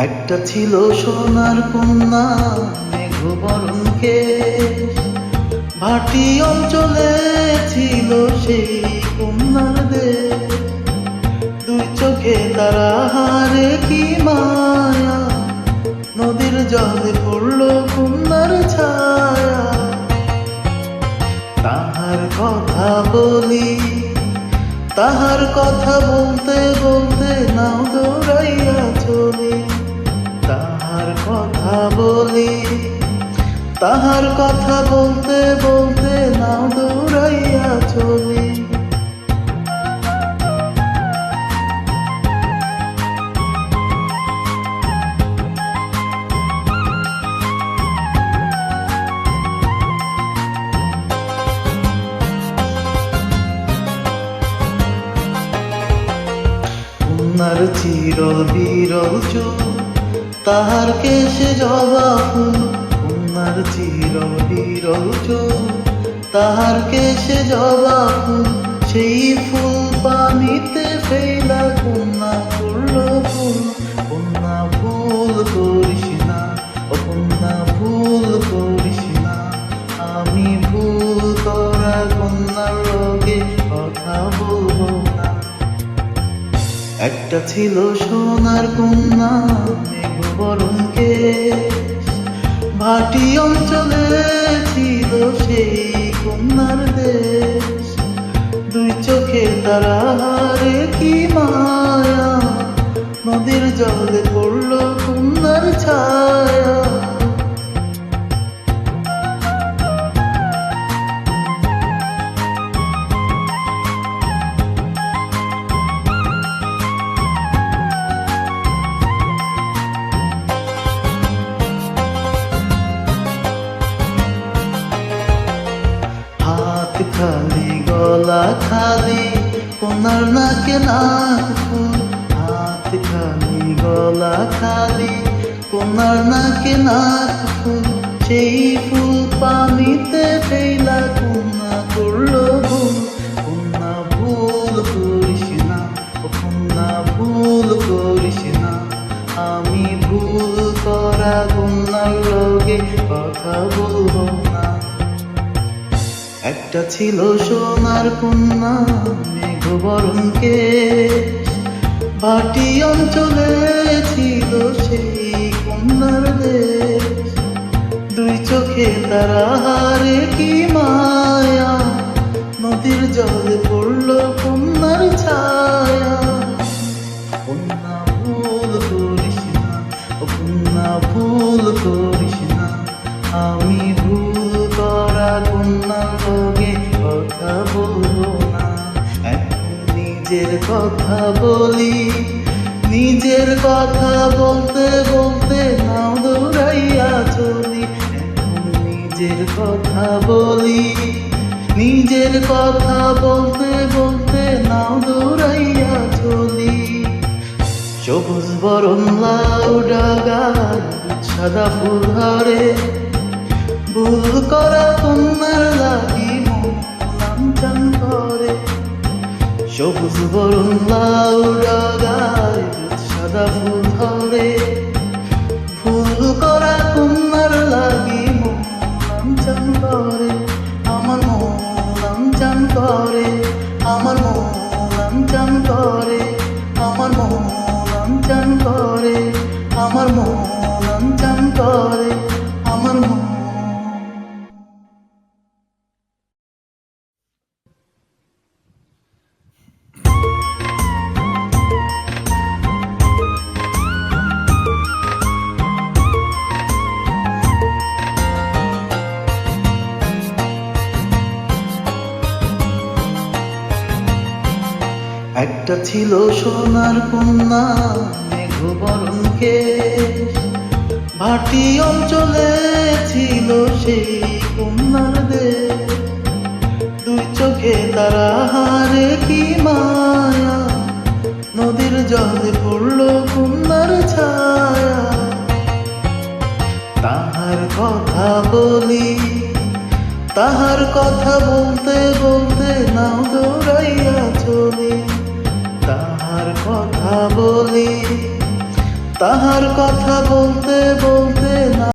একটা ছিল সোনার কন্যা মেঘবরণ কেশ, ভাটি অঞ্চলে ছিল সেই কন্যার দেশ। দুই চোখে তারা হারে কি মায়া, নদীর জলে পড়ল কন্যার ছায়া। তাহার কথা বলি, তাহার কথা বলতে বলতে নাও দৌড়াইয়া চলি। তাহার কথা বলি, তাহার কথা বলতে বলতে নাও দৌড়াইয়া চলি। কন্যার চিরল বিরল চুল, তাহার কেশে জবা ফুল। কন্যার চিরল বিরল চুল, তাহার কেশে জবা ফুল। সেই ফুল পানিতে ফেলা কন্যা করল ভুল। কন্যা ভুল করিস না, ও কন্যা ভুল করিস না। আমি ভুল করা কন্যার লগে কথা বলবো না। একটা ছিল সোনার কন্যা মেঘবরণ কেশ, ভাটি অঞ্চলে ছিল সেই কন্যার দেশ। দুই চোখে তারা হারে কি মায়া, নদীর জলে পড়ল কন্যার ছায়া। হাত খালি গলা খালি, কন্যার নাকে নাক ফুল। হাত খালি গলা খালি, কন্যার নাকে নাক ফুল। সেই ফুল পানিতে ফেলা কন্যা করল ভুল। কন্যা ভুল করিস না, ও কন্যা ভুল করিস না। আমি ভুল করা কন্যার লগে কথা বলবো না। একটা ছিল সোনার কন্যা মেঘবরণ কেশ, ভাটি অঞ্চলে ছিল সেই কন্যার দেশ। দুই চোখে তারা হারে কি মায়া, নদীর জলে পড়ল কন্যার ছায়া। কন্যা ভুল করিস না, ও কন্যা ভুল করিস না। আমি ভুল করা কন্যার লগে কথা বলবো না। এখন নিজের কথা বলি, নিজের কথা বলতে বলতে নাও দৌড়াইয়া চলি। এখন নিজের কথা বলি, নিজের কথা বলতে বলতে নাও দৌড়াইয়া চলি। সবুজ বরণ লাউ ডাগার সাদা ফুল ধরে, ভুল করা কন্যার লাগি মন লাঞ্ছন করে। সবুজ বরণ লাউ ডাগায় সাদা ফুল ধরে, ভুল করা কন্যার লাগি মন লাঞ্ছন করে। আমার মন লাঞ্ছন করে, আমার মন লাঞ্ছন করে, আমার মন লাঞ্ছন করে, আমার মন লাঞ্ছন করে, আমার মন। একটা ছিল সোনার কন্যা মেঘবরণ কেশ, ভাটি অঞ্চলে ছিল সেই কন্যার দেশ। দুই চোখে তারা হারে কি মায়া, নদীর জলে পড়ল কন্যার ছায়া। তাহার কথা বলি, তাহার কথা বলতে বলতে নাও দৌড়াইয়া চলি। তাহার কথা বলি, তাহার কথা বলতে বলতে না